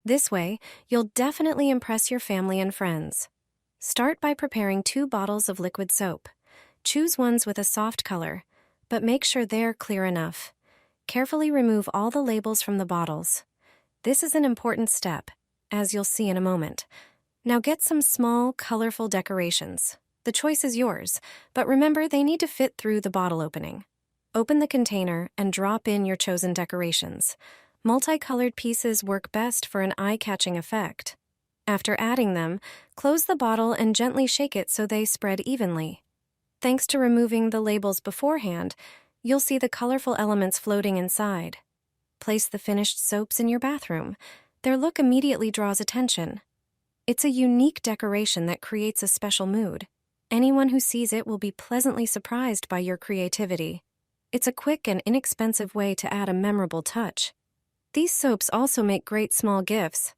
This way, you'll definitely impress your family and friends. Start by preparing 2 bottles of liquid soap. Choose ones with a soft color, but make sure they're clear enough. Carefully remove all the labels from the bottles. This is an important step, as you'll see in a moment. Now get some small, colorful decorations. The choice is yours, but remember they need to fit through the bottle opening. Open the container and drop in your chosen decorations. Multicolored pieces work best for an eye-catching effect. After adding them, close the bottle and gently shake it so they spread evenly. Thanks to removing the labels beforehand, you'll see the colorful elements floating inside. Place the finished soaps in your bathroom. Their look immediately draws attention. It's a unique decoration that creates a special mood. Anyone who sees it will be pleasantly surprised by your creativity. It's a quick and inexpensive way to add a memorable touch. These soaps also make great small gifts.